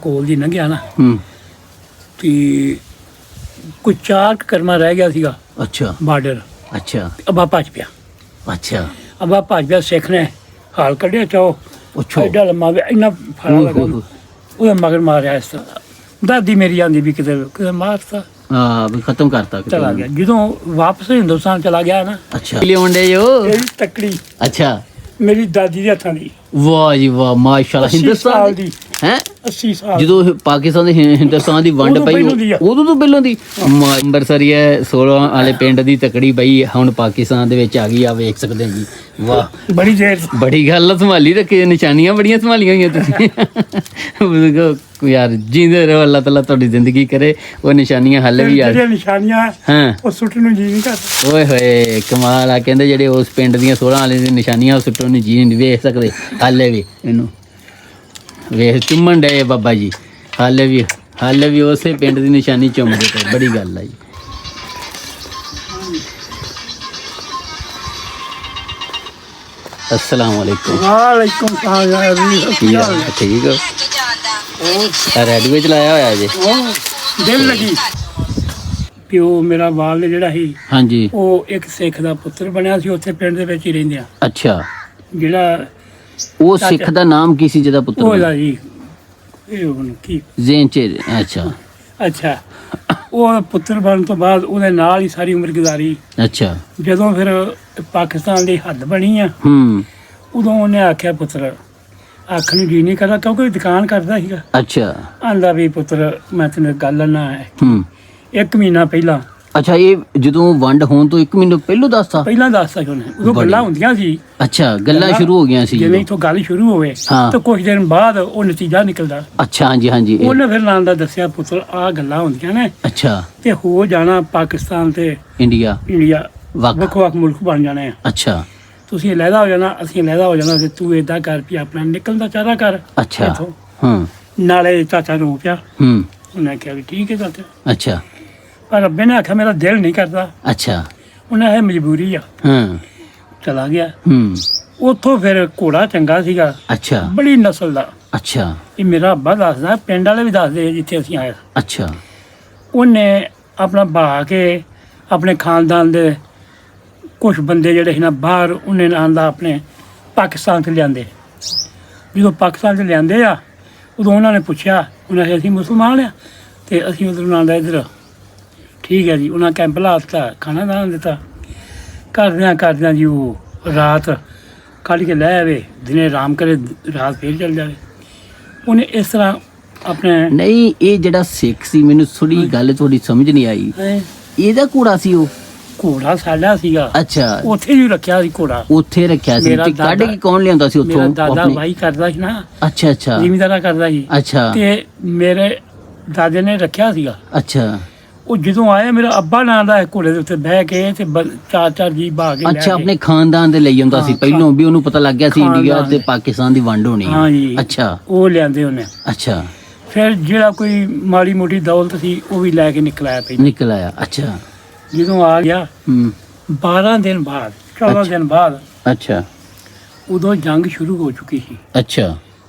ਕੋਲ ਦੀ ਲੰਘਿਆ ਨਾ ਤੇ ਕੋਈ 4 ਕਰਮਾ ਰਹਿ ਗਿਆ ਸੀਗਾ। ਅੱਛਾ ਬਾਰਡਰ। ਅੱਛਾ ਅੱਬਾ ਭੱਜ ਪਿਆ। ਅੱਛਾ ਅੱਬਾ ਭੱਜ ਪਿਆ। ਸਿੱਖ ਨੇ ਹਾਲ ਕੱਢਿਆ ਚਾਓ ਅੱਛਾ ਐਡਾ ਲੰਮਾ ਵੀ ਇੰਨਾ ਫੜਾ ਲੱਗਾ ਉਹਦਾ ਮਗਰ ਮਾਰਿਆ ਇਸ ਤਰ੍ਹਾਂ। ਦਾਦੀ ਮੇਰੀ ਆਂਦੀ ਵੀ ਕਿਤੇ ਮਾਰਤਾ। ਹਾਂ ਵੀ ਖਤਮ ਕਰਤਾ ਚਲਾ ਗਿਆ। ਜਦੋਂ ਵਾਪਸ ਹਿੰਦੁਸਤਾਨ ਚਲਾ ਗਿਆ ਨਾ। ਅੱਛਾ ਲਿਆਉਂਦੇ ਜੋ ਇਹ ਤੱਕੜੀ ਅੱਛਾ ਮੇਰੀ ਦਾਦੀ ਦੇ ਹੱਥਾਂ ਦੀ। ਵਾਹ ਜੀ ਵਾਹ ਮਾਸ਼ਾਅੱਲਾ। 80 ਹਿੰਦੁਸਤਾਨ ਸਾਲ ਦੀ ਦੀ ਹੈ 80 ਸਾਲ ਜਦੋਂ ਪਾਕਿਸਤਾਨ ਦੇ ਹਿੰਦੁਸਤਾਨ ਦੀ ਵੰਡ ਉਦੋਂ ਪਈ ਪਹਿਲੋਂ ਦੀ ਆ। ਉਦੋਂ ਤੋਂ ਪਹਿਲਾਂ ਦੀ ਅੰਬਰਸਰੀ ਹੈ 16 ਵਾਲੇ ਪਿੰਡ ਦੀ ਤਕੜੀ ਪਈ ਹੁਣ ਪਾਕਿਸਤਾਨ ਦੇ ਵਿੱਚ ਆ ਗਈ ਆ ਵੇਖ ਸਕਦੇ ਜੀ। ਵਾਹ ਬੜੀ ਦੇਰ ਬੜੀ ਗੱਲ ਆ, ਸੰਭਾਲੀ ਰੱਖੀ ਨਿਸ਼ਾਨੀਆਂ ਬੜੀਆਂ ਸੰਭਾਲੀਆਂ ਹੋਈਆਂ ਤੁਸੀਂ ਯਾਰ ਜਿੰਦੇ ਰਹੋ। ਅੱਲਾਹ ਤਾਲਾ ਤੁਹਾਡੀ ਜ਼ਿੰਦਗੀ ਕਰੇ ਉਹ ਨਿਸ਼ਾਨੀਆਂ ਹੱਲ ਵੀ ਆ ਜਿਹੜੀਆਂ ਨਿਸ਼ਾਨੀਆਂ ਹਾਂ। ਉਹ ਸੁੱਟਣ ਨੂੰ ਜੀ ਨਹੀਂ ਕਰਦਾ। ਓਏ ਹੋਏ ਕਮਾਲ ਆ। ਕਹਿੰਦੇ ਜਿਹੜੇ ਉਸ ਪਿੰਡ ਦੀਆਂ 16 ਵਾਲੇ ਦੀ ਨਿਸ਼ਾਨੀਆਂ ਉਹ ਸੁੱਟਣ ਨੂੰ ਜੀ ਨਹੀਂ ਵੇਖ ਸਕਦੇ ਹਾਲੇ ਵੀ। ਇਹਨੂੰ ਵੇਖ ਚੁੰਮਣ ਡਏ ਬਾਬਾ ਜੀ ਹਾਲੇ ਵੀ ਉਸੇ ਪਿੰਡ ਦੀ ਨਿਸ਼ਾਨੀ ਚੁੰਮਦੇ ਪਏ। ਬੜੀ ਗੱਲ ਆ ਜੀ। अस्सलाम वालेकुम। ਵਾਲੇਕੁਮ ਸਲਾਮ। ठीक हो रेडियो चलाया होया जी। ਦਿਲ ਲੱਗੀ। ਪਿਓ ਮੇਰਾ ਵਾਲ ਜਿਹੜਾ ਸੀ हाँ जी ਉਹ ਇੱਕ ਸਿੱਖ ਦਾ ਪੁੱਤਰ ਬਣਿਆ ਸੀ। ਉੱਥੇ ਪਿੰਡ ਦੇ ਵਿੱਚ ਹੀ ਰਹਿੰਦੇ ਆ। अच्छा ਜਿਹੜਾ वो सिख दा नाम की सी जदा पुत्र ਉਹਦਾ ਜੀ ਇਹ ਹੁਣ ਕੀ जेन च अच्छा ਅੱਛਾ ਉਹ ਪੁੱਤਰ ਬਣਨ ਤੋਂ ਬਾਅਦ ਉਹਦੇ ਨਾਲ ਹੀ ਸਾਰੀ ਉਮਰ ਗੁਜ਼ਾਰੀ। अच्छा ਜਦੋਂ ਫਿਰ ਪਾਕਿਸਤਾਨ ਦੀ ਹੱਦ ਬਣੀ ਆ ਉਦੋਂ ਉਹਨੇ ਆਖਿਆ ਪੁੱਤਰ ਆਖਣ ਨੂੰ ਜੀ ਨਹੀਂ ਕਰਦਾ ਕਿਉਂਕਿ ਦੁਕਾਨ ਕਰਦਾ ਸੀਗਾ। अच्छा ਆਂਦਾ ਵੀ ਪੁੱਤਰ ਮੈਂ ਤੈਨੂੰ ਗੱਲ ਨਾ ਹੈ। 1 ਮਹੀਨਾ ਪਹਿਲਾਂ अच्छा ये ਜਦੋਂ ਵੰਡ ਹੋਣ ਤੋਂ 1 ਮਹੀਨਾ ਪਹਿਲਾਂ ਦੱਸਤਾ ਦੱਸਦਾ ਉਹਨੇ। ਉਦੋਂ ਗੱਲਾਂ ਹੁੰਦੀਆਂ ਸੀ। ਅੱਛਾ ਗੱਲਾਂ ਸ਼ੁਰੂ ਹੋ ਗਈਆਂ ਸੀ ਜਿਵੇਂ ਇਥੋਂ ਗੱਲ ਸ਼ੁਰੂ ਹੋਵੇ ਹਾਂ। ਤਾਂ ਕੁਝ ਦਿਨ ਬਾਅਦ ਉਹ ਨਤੀਜਾ ਨਿਕਲਦਾ। ਅੱਛਾ ਹਾਂਜੀ ਹਾਂਜੀ ਉਹਨੇ ਫਿਰ ਨਾਲ ਦਾ ਦੱਸਿਆ ਪੁੱਤਰ ਆਹ ਗੱਲਾਂ ਹੁੰਦੀਆਂ ਨੇ ਅੱਛਾ ਤੇ ਹੋ ਜਾਣਾ ਪਾਕਿਸਤਾਨ ਤੇ ਇੰਡੀਆ ਇੰਡੀਆ ਵੱਖ ਵੱਖ ਮੁਲਕ ਬਣ ਜਾਣੇ ਆ। ਅੱਛਾ ਤੁਸੀਂ ਅਲੱਗਾ ਹੋ ਜਾਣਾ ਅਸੀਂ ਅਲੱਗਾ ਹੋ ਜਾਣਾ ਤੇ ਤੂੰ ਏਦਾਂ ਕਰ ਵੀ ਆਪਣਾ ਨਿਕਲਣ ਦਾ ਚਾਰਾ ਕਰ ਅੱਛਾ ਇੱਥੋਂ। ਨਾਲੇ ਚਾਚਾ ਨੂੰ ਪਿਆ ਉਹਨੇ ਕਿਹਾ ਵੀ ਠੀਕ ਹੈ ਚਾਚਾ। ਅੱਛਾ ਪਰ ਰੱਬੇ ਨੇ ਆਖਿਆ ਮੇਰਾ ਦਿਲ ਨਹੀਂ ਕਰਦਾ। ਅੱਛਾ ਉਹਨੇ ਇਹ ਮਜਬੂਰੀ ਆ ਚਲਾ ਗਿਆ। ਉੱਥੋਂ ਫਿਰ ਘੋੜਾ ਚੰਗਾ ਸੀਗਾ ਅੱਛਾ ਬੜੀ ਨਸਲ ਦਾ। ਅੱਛਾ ਇਹ ਮੇਰਾ ਅੱਬਾ ਦੱਸਦਾ ਪਿੰਡ ਵਾਲੇ ਵੀ ਦੱਸਦੇ ਜਿੱਥੇ ਅਸੀਂ ਆਏ। ਅੱਛਾ ਉਹਨੇ ਆਪਣਾ ਬਹਾ ਕੇ ਆਪਣੇ ਖਾਨਦਾਨ ਦੇ ਕੁਝ ਬੰਦੇ ਜਿਹੜੇ ਸੀ ਨਾ ਬਾਹਰ ਉਹਨੇ ਨਾਲ ਦਾ ਆਪਣੇ ਪਾਕਿਸਤਾਨ 'ਚ ਲਿਆਂਦੇ। ਜਦੋਂ ਪਾਕਿਸਤਾਨ 'ਚ ਲਿਆਂਦੇ ਆ ਉਦੋਂ ਉਹਨਾਂ ਨੇ ਪੁੱਛਿਆ ਉਹਨਾਂ ਨੇ ਅਸੀਂ ਮੁਸਲਮਾਨ ਆ ਤੇ ਅਸੀਂ ਉਧਰ ਨਾਲ ਦਾ ਇੱਧਰ ਠੀਕ ਹੈ ਜੀ। ਉਹਨਾਂ ਕੈਂਪ ਲਾ ਦਿੱਤਾ ਖਾਣਾ ਦਾਨ ਦਿੱਤਾ। ਕਰਦਿਆਂ ਜੀ ਉਹ ਰਾਤ ਕੱਢ ਕੇ ਲੈ ਆਵੇ ਦਿਨੇ ਆਰਾਮ ਕਰੇ ਰਾਤ ਫੇਰ ਚੱਲ ਜਾਵੇ। ਉਹਨੇ ਇਸ ਤਰ੍ਹਾਂ ਆਪਣੇ ਨਹੀਂ ਇਹ ਜਿਹੜਾ ਸਿੱਖ ਸੀ ਮੈਨੂੰ ਥੋੜੀ ਗੱਲ ਤੁਹਾਡੀ ਸਮਝ ਨਹੀਂ ਆਈ। ਇਹਦਾ ਘੋੜਾ ਸੀ ਉਹ ਘੋੜਾ ਸਾਡਾ ਸੀਗਾ। ਅੱਛਾ ਉੱਥੇ ਹੀ ਰੱਖਿਆ ਸੀ ਘੋੜਾ। ਉੱਥੇ ਰੱਖਿਆ ਸੀ ਮੇਰਾ ਤੇ ਕੱਢ ਦਾਦਾ- ਕੇ ਕੌਣ ਲਿਆਂਦਾ ਸੀ ਮੇਰਾ ਉੱਥੋਂ ਦਾਦਾ ਆਪਣੇ? ਭਾਈ ਕਰਦਾ ਸੀ ਨਾ ਅੱਛਾ ਅੱਛਾ ਜ਼ਿਮੀਂਦਾਰਾ ਕਰਦਾ ਸੀ ਅੱਛਾ ਤੇ ਮੇਰੇ ਦਾਦੇ ਨੇ ਰੱਖਿਆ ਸੀਗਾ। ਅੱਛਾ ਉਹ ਜਦੋਂ ਆਇਆ ਮੇਰਾ ਅੱਬਾ ਨਾਂ ਦਾ ਘੋੜੇ ਦੇ ਉੱਤੇ ਬਹਿ ਕੇ ਤੇ 4 ਜੀ ਬਹਾ ਕੇ ਲੈ ਅੱਛਾ ਕੇ। ਆਪਣੇ ਖਾਨਦਾਨ ਦੇ ਲਈ ਹੁੰਦਾ ਸੀ ਹਾਂ, ਪਹਿਲੋਂ ਵੀ ਉਹਨੂੰ ਪਤਾ ਲੱਗ ਗਿਆ ਸੀ ਇੰਡੀਆ ਖਾਨਦਾਨ ਤੇ ਦੇ। ਪਾਕਿਸਤਾਨ ਦੀ ਵੰਡ ਹੋਣੀ ਹੈ। ਹਾਂ ਜੀ ਅੱਛਾ ਉਹ ਲਿਆਂਦੇ ਉਹਨੇ। ਅੱਛਾ ਫਿਰ ਜਿਹੜਾ ਕੋਈ ਮਾੜੀ ਮੋਟੀ ਦੌਲਤ ਸੀ ਉਹ ਵੀ ਲੈ ਕੇ ਨਿਕਲ ਆਇਆ ਪਹਿਲਾਂ। ਨਿਕਲ ਆਇਆ ਅੱਛਾ ਜਦੋਂ ਆ ਗਿਆ 12 ਦਿਨ ਬਾਅਦ 14 ਦਿਨ ਬਾਅਦ ਅੱਛਾ ਉਦੋਂ ਜੰਗ ਸ਼ੁਰੂ ਹੋ ਚੁੱਕੀ ਸੀ ਅੱਛਾ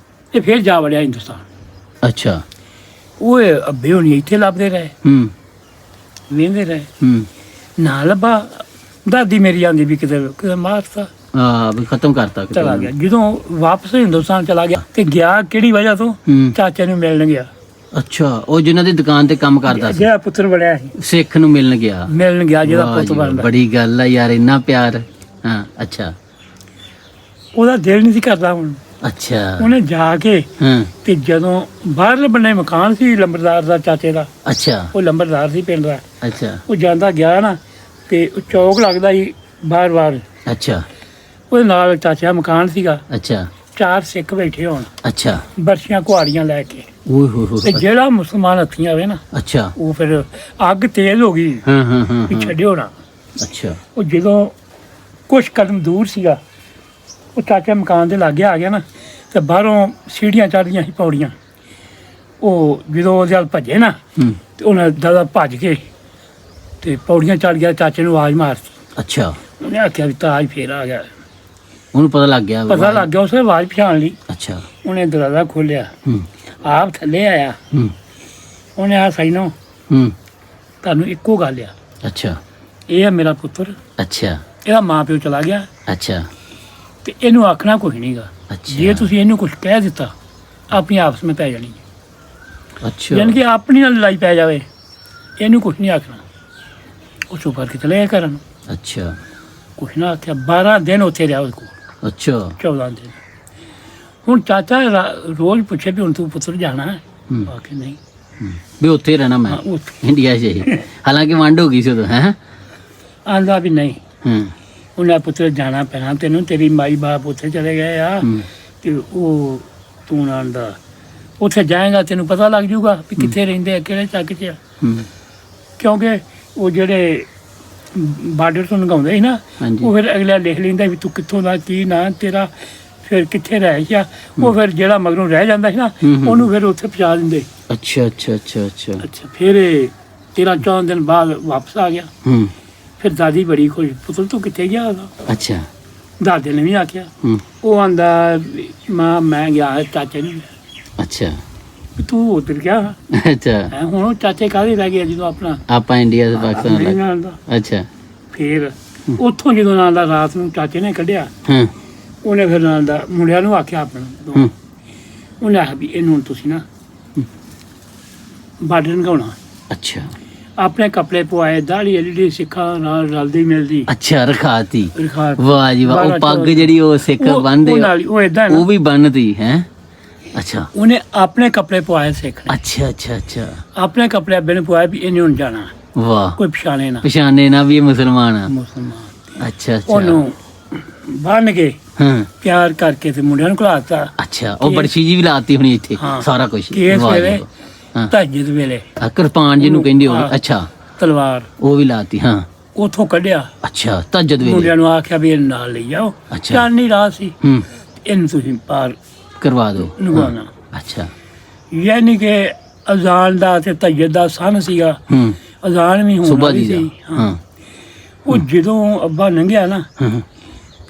ਤੇ ਫਿਰ ਜਾ ਵੜਿਆ ਹਿੰਦੁਸਤਾਨ। ਅੱਛਾ ਉਹ ਅੱਬੇ ਹੋਣੀ ਇੱਥੇ ਲੱਭਦੇ ਰਹੇ ਵੇਂਦੇ ਰਹੇ ਨਾ ਲੱਭਾ। ਦਾਦੀ ਮੇਰੀ ਆਂਦੀ ਵੀ ਕਿਤੇ ਮਾਰਤਾ। ਵੀ ਖਤਮ ਕਰਤਾ ਕਿਤੇ ਚਲਾ ਗਿਆ। ਜਦੋਂ ਵਾਪਸ ਹਿੰਦੁਸਤਾਨ ਚਲਾ ਗਿਆ ਤੇ ਗਿਆ ਕਿਹੜੀ ਵਜ੍ਹਾ ਤੋਂ ਚਾਚੇ ਨੂੰ ਮਿਲਣ ਗਿਆ। ਅੱਛਾ ਉਹ ਜਿਨ੍ਹਾਂ ਦੀ ਦੁਕਾਨ ਤੇ ਕੰਮ ਕਰਦਾ ਸੀ ਜਿਹੜਾ ਪੁੱਤਰ ਬਣਿਆ ਸੀ ਸਿੱਖ ਨੂੰ ਮਿਲਣ ਗਿਆ ਜਿਹਦਾ ਵਾਹ ਪੁੱਤ ਜੀ ਵਾਹ, ਬਣਦਾ। ਬੜੀ ਗੱਲ ਆ ਯਾਰ ਇੰਨਾ ਪਿਆਰ। ਹਾਂ ਅੱਛਾ ਉਹਦਾ ਦਿਲ ਨਹੀਂ ਸੀ ਕਰਦਾ ਹੁਣ। ਅੱਛਾ ਉਹਨੇ ਜਾ ਕੇ ਹਾਂ ਤੇ ਜਦੋਂ ਬਾਹਰਲੇ ਬੰਨੇ ਮਕਾਨ ਸੀ ਲੰਬਰਦਾਰ ਦਾ ਚਾਚੇ ਦਾ ਅੱਛਾ ਉਹ ਲੰਬਰਦਾਰ ਸੀ ਪਿੰਡ ਦਾ। ਅੱਛਾ ਉਹ ਜਾਂਦਾ ਗਿਆ ਨਾ ਤੇ ਉਹ ਚੌਕ ਲੱਗਦਾ ਸੀ ਬਾਰ ਅੱਛਾ ਉਹਦੇ ਨਾਲ ਚਾਚਾ ਮਕਾਨ ਸੀਗਾ। ਅੱਛਾ 4 ਸਿੱਖ ਬੈਠੇ ਹੋਣ ਅੱਛਾ ਬਰਸ਼ੀਆਂ ਕੁਹਾੜੀਆਂ ਲੈ ਕੇ ਓਏ ਹੋ ਹੋ ਤੇ ਜਿਹੜਾ ਮੁਸਲਮਾਨ ਹੱਥੀਂ ਆਵੇ ਨਾ ਅੱਛਾ ਉਹ ਫਿਰ ਅੱਗ ਤੇਜ਼ ਹੋ ਗਈ ਹਾਂ ਵੀ ਛੱਡਿਓ ਨਾ। ਅੱਛਾ ਉਹ ਜਦੋਂ ਕੁਝ ਕਦਮ ਦੂਰ ਸੀਗਾ ਉਹ ਚਾਚਾ ਮਕਾਨ ਦੇ ਲਾਗੇ ਆ ਗਿਆ ਨਾ ਤੇ ਬਾਹਰੋਂ ਸੀੜੀਆਂ ਚੜ੍ਹਦੀਆਂ ਸੀ ਪੌੜੀਆਂ। ਉਹ ਜਦੋਂ ਉਹਦੇ ਵੱਲ ਭੱਜੇ ਨਾ ਤੇ ਉਹਨੇ ਦਾਦਾ ਭੱਜ ਕੇ ਤੇ ਪੌੜੀਆਂ ਚੜ੍ਹ ਗਿਆ। ਚਾਚੇ ਨੂੰ ਆਵਾਜ਼ ਮਾਰਤੀ। ਅੱਛਾ ਉਹਨੇ ਆਖਿਆ ਵੀ ਤਾਜ ਫੇਰ ਆ ਗਿਆ। ਉਹਨੂੰ ਪਤਾ ਲੱਗ ਗਿਆ ਪਤਾ ਲੱਗ ਗਿਆ ਉਸੇ ਆਵਾਜ਼ ਪਛਾਣ ਲਈ। ਅੱਛਾ ਉਹਨੇ ਦਰਵਾਜ਼ਾ ਖੋਲ੍ਹਿਆ ਆਪ ਥੱਲੇ ਆਇਆ, ਹੂੰ ਉਹਨੇ ਆ ਸੈਨੋ ਹੂੰ ਤੁਹਾਨੂੰ ਇੱਕੋ ਗੱਲ ਆ, ਅੱਛਾ ਇਹ ਹੈ ਮੇਰਾ ਪੁੱਤਰ, ਅੱਛਾ ਇਹਦਾ ਮਾਂ ਪਿਓ ਚਲਾ ਗਿਆ ਅੱਛਾ ਤੇ ਇਹਨੂੰ ਆਖਣਾ ਕੁਝ ਨਹੀਂਗਾ। ਅੱਛਾ ਜੇ ਤੁਸੀਂ ਇਹਨੂੰ ਕੁਝ ਕਹਿ ਦਿੱਤਾ ਆਪਣੀ ਆਪਸ ਵਿੱਚ ਪੈ ਜਾਣੀ, ਅੱਛਾ ਯਾਨੀ ਕਿ ਆਪਣੀ ਨਾਲ ਲੜਾਈ ਪੈ ਜਾਵੇ, ਇਹਨੂੰ ਕੁਝ ਨਹੀਂ ਆਖਣਾ। ਉਹ ਚੁੱਪ ਕਰਕੇ ਚਲੇ ਗਿਆ ਘਰਾਂ ਨੂੰ, ਅੱਛਾ ਕੁਛ ਨਾ ਆਖਿਆ। 12 ਦਿਨ ਉੱਥੇ ਰਿਹਾ ਉਹਦੇ ਕੋਲ, ਅੱਛਾ 14 ਦਿਨ। ਹੁਣ ਚਾਚਾ ਰੋਜ਼ ਪੁੱਛੇ ਵੀ ਹੁਣ ਤੂੰ ਪੁੱਤਰ ਜਾਣਾ ਹੈ? ਹੂੰ ਆਖੇ ਨਹੀਂ। ਵੀ ਉੱਥੇ ਹੀ ਰਹਿਣਾ ਮੈਂ ਹਾਂ, ਉੱਥੇ ਇੰਡੀਆ 'ਚ ਹੀ। ਹਾਲਾਂਕਿ ਵੰਡ ਹੋ ਗਈ ਸੀ ਉਦੋਂ ਹੈ। ਆਂਦਾ ਵੀ ਨਹੀਂ, ਹੂੰ ਉਹਨਾਂ ਪੁੱਤਰ ਜਾਣਾ ਪੈਣਾ ਤੈਨੂੰ, ਤੇਰੀ ਮਾਈ ਬਾਪ ਉੱਥੇ ਚਲੇ ਗਏ ਆ ਹੂੰ ਤੇ ਉਹ ਤੂੰ ਨਾ ਆਂਦਾ ਉੱਥੇ ਜਾਏਗਾ ਤੈਨੂੰ ਪਤਾ ਲੱਗ ਜਾਊਗਾ ਵੀ ਕਿੱਥੇ ਰਹਿੰਦੇ ਆ, ਕਿਹੜੇ ਚੱਕ 'ਚ ਆ। ਹੂੰ ਕਿਉਂਕਿ ਉਹ ਜਿਹੜੇ ਬਾਰਡਰ ਤੋਂ ਲੰਘਾਉਂਦੇ ਸੀ ਨਾ, ਹਾਂਜੀ ਉਹ ਫਿਰ ਅਗਲਾ ਲਿਖ ਲੈਂਦਾ ਵੀ ਤੂੰ ਕਿੱਥੋਂ ਦਾ, ਕੀ ਨਾਂ ਤੇਰਾ, ਫਿਰ ਕਿੱਥੇ ਰਹਿ ਗਿਆ। ਉਹ ਫਿਰ ਜਿਹੜਾ ਮਗਰੋਂ ਰਹਿ ਜਾਂਦਾ ਸੀ ਨਾ, ਹੂੰ। ਉਹਨੂੰ ਫਿਰ ਉੱਥੇ ਪਹੁੰਚਾ ਦਿੰਦੇ। ਅੱਛਾ ਅੱਛਾ ਅੱਛਾ ਅੱਛਾ ਅੱਛਾ, ਫਿਰ ਇਹ 13-14 ਦਿਨ ਬਾਅਦ ਵਾਪਸ ਆ ਗਿਆ। ਹੂੰ ਫਿਰ ਦਾਦੀ ਬੜੀ ਖੁਸ਼, ਪੁੱਤਰ ਤੂੰ ਕਿੱਥੇ ਗਿਆ ਉਹਦਾ? ਅੱਛਾ ਦਾਦੇ ਨੇ ਵੀ ਆਖਿਆ। ਹੂੰ ਉਹ ਆਂਦਾ ਮਾਂ ਮੈਂ ਗਿਆ ਚਾਚੇ ਨੂੰ, ਅੱਛਾ ਵੀ ਤੂੰ ਉੱਧਰ ਗਿਆ ਅੱਛਾ ਹੈ। ਹੁਣ ਉਹ ਚਾਚੇ ਕਾਹਦੇ ਰਹਿ ਗਿਆ ਜਦੋਂ ਆਪਣਾ ਆਪਾਂ ਇੰਡੀਆ ਤੋਂ ਪਾਕਿਸਤਾਨ ਨਹੀਂ ਲੱਗ ਜਾਣਦਾ। ਅੱਛਾ ਫਿਰ ਉੱਥੋਂ ਜਦੋਂ ਨਾਲ ਦਾ ਰਾਤ ਨੂੰ ਚਾਚੇ ਨੇ ਕੱਢਿਆ, ਹਾਂ ਉਹਨੇ ਫਿਰ ਨਾਲ ਦਾ ਮੁੰਡਿਆਂ ਨੂੰ ਆਖਿਆ ਆਪਣੇ ਹੂੰ ਉਹਨੇ ਆਖਿਆ ਵੀ ਇਹਨੂੰ ਹੁਣ ਤੁਸੀਂ ਨਾ ਬਾਰਡਰ ਲੰਘਾਉਣਾ, ਅੱਛਾ ਆਪਣੇ ਕੱਪੜੇ ਪਵਾਏ, ਦਾੜੀ ਜਿਹੜੀ ਸਿੱਖਾਂ ਨਾਲ ਰਲਦੀ ਮਿਲਦੀ ਅੱਛਾ ਰਖਾਤੀ ਰਖਾ ਵਾਹ ਜੀ ਵਾਹ। ਉਹ ਪੱਗ ਜਿਹੜੀ ਉਹ ਸਿੱਖ ਬੰਨਦੇ ਆ, ਉਹ ਏਦਾਂ ਉਹ ਵੀ ਬੰਨਦੀ ਹੈ। ਅੱਛਾ ਉਹਨੇ ਆਪਣੇ ਕੱਪੜੇ ਪਵਾਏ ਸਿੱਖ ਨੇ, ਅੱਛਾ ਅੱਛਾ ਅੱਛਾ ਆਪਣੇ ਕੱਪੜੇ ਅੱਬੇ ਨੇ ਪਵਾਏ ਵੀ ਇਹਨੇ ਹੁਣ ਜਾਣਾ, ਵਾਹ। ਕੋਈ ਪਛਾਣੇ ਨਾ ਪਛਾਣੇ ਨਾ ਵੀ ਇਹ ਮੁਸਲਮਾਨ ਆ। ਮੁਸਲਮਾਨ। ਅੱਛਾ ਅੱਛਾ ਉਹਨੂੰ ਬੰਨ ਕੇ ਹਾਂ ਪਿਆਰ ਕਰਕੇ ਤੇ ਮੁੰਡਿਆਂ ਨੂੰ ਖਿਲਾਤਾ। ਅੱਛਾ ਉਹ ਬਰਸ਼ੀ ਜੀ ਵੀ ਲਾਤੀ ਹੋਣੀ ਇੱਥੇ ਹਾਂ। ਸਾਰਾ ਕੁਝ ਕੇਸ ਵੇਲੇ ਤਹਜਦ ਵੇਲੇ ਕਿਰਪਾਨ ਜਿਹਨੂੰ ਕਹਿੰਦੇ ਹੋ। ਹਾਂ। ਅੱਛਾ ਤਲਵਾਰ ਉਹ ਵੀ ਲਾਤੀ ਹਾਂ। ਉਥੋਂ ਕੱਢਿਆ, ਅੱਛਾ ਤਹਜਦ ਵੇਲੇ ਮੁੰਡਿਆਂ ਨੂੰ ਆਖਿਆ ਵੀ ਇਹਨੂੰ ਨਾਲ ਲਈ ਜਾਓ। ਅੱਛਾ। ਚਾਨਣੀ ਰਾਤ ਸੀ, ਹੂੰ ਇਹਨੂੰ ਤੁਸੀਂ ਪਾਰ ਕਰਵਾ ਦਿਓ। ਲੰਘਾਉਣਾ। ਅੱਛਾ ਯਾਨੀ ਕਿ ਅਜ਼ਾਨ ਦਾ ਤੇ ਤਹਜਦ ਦਾ ਸਨ ਸੀਗਾ, ਹੂੰ ਅਜ਼ਾਨ ਵੀ ਹੋਣ ਸੁਬਾ ਵਾਲੀ ਦੀ ਦਾ ਸੀ। ਹਾਂ ਉਹ ਜਦੋਂ ਅੱਬਾ ਲੰਘਿਆ ਨਾ, ਹਾਂ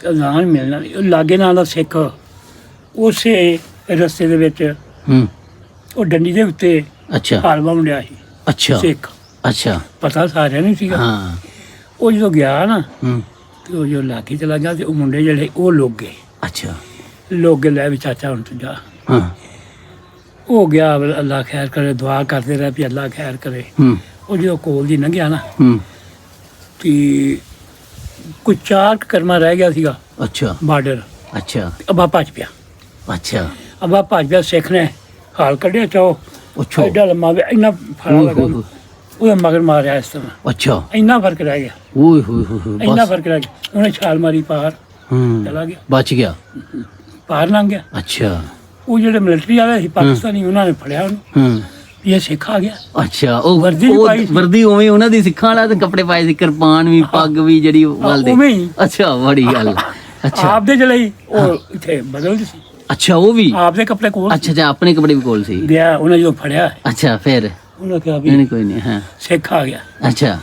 ਅਜ਼ਾਨ ਮਿਲਣਾ, ਉਹ ਲਾਗੇ ਨਾਲ ਦਾ ਸਿੱਖ ਉਸੇ ਰਸਤੇ ਦੇ ਵਿੱਚ ਹੂੰ ਉਹ ਡੰਡੀ ਦੇ ਉੱਤੇ ਅੱਛਾ ਹਾਲਵਾ ਮੁੰਡਿਆ ਸੀ ਅੱਛਾ ਸਿੱਖ, ਅੱਛਾ ਪਤਾ ਸਾਰਿਆਂ ਨੂੰ ਸੀਗਾ। ਹਾਂ ਉਹ ਜਦੋਂ ਗਿਆ ਨਾ ਹੂੰ ਤੇ ਉਹ ਜੋ ਲਾਗੇ ਚਲਾ ਗਿਆ ਤੇ ਉਹ ਮੁੰਡੇ ਜਿਹੜੇ ਉਹ ਲੋਕ ਗਏ, ਅੱਛਾ ਲੋਕ ਗਏ ਲੈ ਵੀ ਚਾਚਾ ਹੁਣ ਤੂੰ ਜਾ। ਹਾਂ ਉਹ ਗਿਆ, ਅੱਲਾ ਖੈਰ ਕਰੇ, ਦੁਆ ਕਰਦੇ ਰਹੇ ਵੀ ਅੱਲਾ ਖੈਰ ਕਰੇ। ਹੂੰ ਉਹ ਜਦੋਂ ਕੋਲ ਦੀ ਲੰਘਿਆ ਨਾ ਹੂੰ ਤੇ ਕੋਈ 4 ਕਰਮਾ ਰਹਿ ਗਿਆ ਸੀਗਾ ਅੱਛਾ ਬਾਰਡਰ। ਅੱਛਾ ਅੱਬਾ ਭੱਜ ਪਿਆ, ਅੱਛਾ ਅੱਬਾ ਭੱਜ ਪਿਆ। ਸਿੱਖ ਨੇ ਹਾਲ ਕੱਢਿਆ, ਚਾਓ ਅੱਛਾ ਐਡਾ ਲੰਮਾ ਵੀ ਇੰਨਾ ਫੜਾ ਓਏ ਲਗਾ ਹੋਏ ਹੋਏ। ਉਹਦਾ ਮਗਰ ਮਾਰਿਆ ਇਸ ਤਰ੍ਹਾਂ, ਅੱਛਾ ਇੰਨਾ ਫਰਕ ਰਹਿ ਗਿਆ, ਓਏ ਹੋਏ ਹੋਏ ਹੋਏ ਇੰਨਾ ਬਸ ਫਰਕ ਰਹਿ ਗਿਆ। ਉਹਨੇ ਛਾਲ ਮਾਰੀ, ਪਾਰ ਹੂੰ ਚਲਾ ਗਿਆ, ਬਚ ਗਿਆ ਪਾਰ ਲੰਘ ਗਿਆ। ਅੱਛਾ ਉਹ ਜਿਹੜੇ ਮਿਲਟਰੀ ਵਾਲੇ ਸੀ ਪਾਕਿਸਤਾਨੀ, ਉਹਨਾਂ ਨੇ ਫੜਿਆ ਉਹਨੂੰ ਹੂੰ ਵੀ ਇਹ ਸਿੱਖ ਆ ਗਿਆ। ਅੱਛਾ ਉਹ ਵਰਦੀ ਵੀ ਉਹ ਪਾਈ ਸੀ। ਵਰਦੀ ਉਵੇਂ ਉਹਨਾਂ ਦੀ ਸਿੱਖਾਂ ਵਾਲਾ ਤੇ ਕੱਪੜੇ ਪਾਏ ਸੀ, ਕਿਰਪਾਨ ਵੀ ਪੱਗ ਵੀ ਜਿਹੜੀ ਵੱਲ ਦੇ। ਉਵੇਂ ਹੀ ਅੱਛਾ ਬੜੀ ਗੱਲ ਅੱਛਾ ਆਪ ਦੇ ਜਿਹੜੇ ਉਹ ਇੱਥੇ ਬਦਲਦੇ ਸੀ, ਅੱਛਾ ਉਹ ਵੀ ਆਪ ਦੇ ਕੱਪੜੇ ਕੋਲ ਅੱਛਾ ਅੱਛਾ ਆਪਣੇ ਕੱਪੜੇ ਵੀ ਕੋਲ ਸੀ। ਗਿਆ। ਉਹਨੇ ਜਦੋਂ ਫੜਿਆ, ਅੱਛਾ ਫਿਰ ਉਹਨੇ ਕਿਹਾ ਵੀ ਨਹੀਂ ਕੋਈ ਨਹੀਂ ਹਾਂ ਸਿੱਖ ਆ ਗਿਆ। ਅੱਛਾ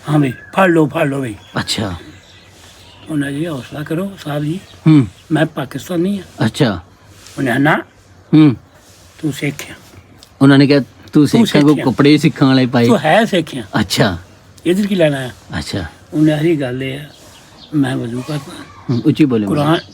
ਹਾਂ ਵੀ ਫੜ ਲਓ ਵੀ। ਅੱਛਾ ਉਹਨੇ ਜੀ ਹੌਸਲਾ ਕਰੋ ਸਾਹਿਬ ਜੀ, ਹੂੰ ਮੈਂ ਪਾਕਿਸਤਾਨੀ ਹਾਂ। ਅੱਛਾ ਉਹਨੇ ਨਾ ਹੂੰ ਤੂੰ ਸਿੱਖ ਆ, ਉਹਨਾਂ ਨੇ ਕਿਹਾ ਤੂੰ ਸਿੱਖਾਂ ਕੋ ਸਿੱਖਿਆ। ਕੱਪੜੇ ਸਿੱਖਾਂ ਵਾਲੇ ਪਾਏ। ਤੂੰ ਹੈ ਸਿੱਖ ਆ, ਅੱਛਾ ਇਧਰ ਕੀ ਲੈਣਾ ਹੈ? ਅੱਛਾ ਉਹਨੇ ਆਹੀ ਗੱਲ ਇਹ ਆ, ਮੈਂ ਵਜ਼ੂ ਕਰਦਾ, ਉੱਚੀ ਬੋਲੇ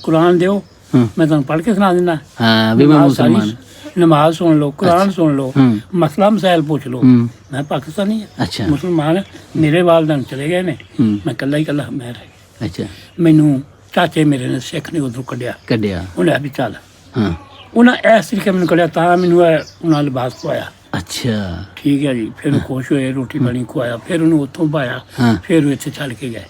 ਕੁਰਾਨ ਦਿਓ, ਹੂੰ ਮੈਂ ਤੁਹਾਨੂੰ ਪੜ੍ਹ ਕੇ ਸੁਣਾ ਦਿੰਦਾ। ਹਾਂ ਵੀ ਮੈਂ ਨਮਾਜ਼ ਸਾਰੀ- ਮੁਸਲਮਾਨ ਨਮਾਜ਼ ਸੁਣ ਲਓ, ਕੁਰਾਨ ਸੁਣ ਲਓ, ਹੂੰ ਮਸਲਾ ਮਸਾਇਲ ਪੁੱਛ ਲਓ। ਹੂੰ ਮੈਂ ਪਾਕਿਸਤਾਨੀ ਹਾਂ, ਅੱਛਾ ਮੁਸਲਮਾਨ ਹਾਂ। ਮੇਰੇ ਵਾਲਦਨ ਚਲੇ ਗਏ ਨੇ, ਹੂੰ ਮੈਂ ਇਕੱਲਾ ਮੈਂ ਰਹਿ ਗਿਆ। ਅੱਛਾ ਮੈਨੂੰ ਚਾਚੇ ਮੇਰੇ ਨੇ ਸਿੱਖ ਨੇ ਉਧਰੋਂ ਕੱਢਿਆ। ਕੱਢਿਆ ਉਹਨੇ ਆ ਵੀ ਚੱਲ, ਹਾਂ ਉਹਨਾਂ ਇਸ ਤਰੀਕੇ ਮੈਨੂੰ ਕੱਢਿਆ, ਤਾਂ ਮੈਨੂੰ ਇਹ ਉਹਨਾਂ ਲਿਬਾਸ ਪਵਾਇਆ। ਅੱਛਾ ਠੀਕ ਹੈ ਜੀ, ਫਿਰ ਉਹ ਖੁਸ਼ ਹੋਏ, ਰੋਟੀ ਪਾਣੀ ਖਵਾਇਆ, ਫਿਰ ਉਹਨੂੰ ਉੱਥੋਂ ਪਾਇਆ, ਹਾਂ ਫਿਰ ਉਹ ਇੱਥੇ ਚੱਲ ਕੇ ਗਏ।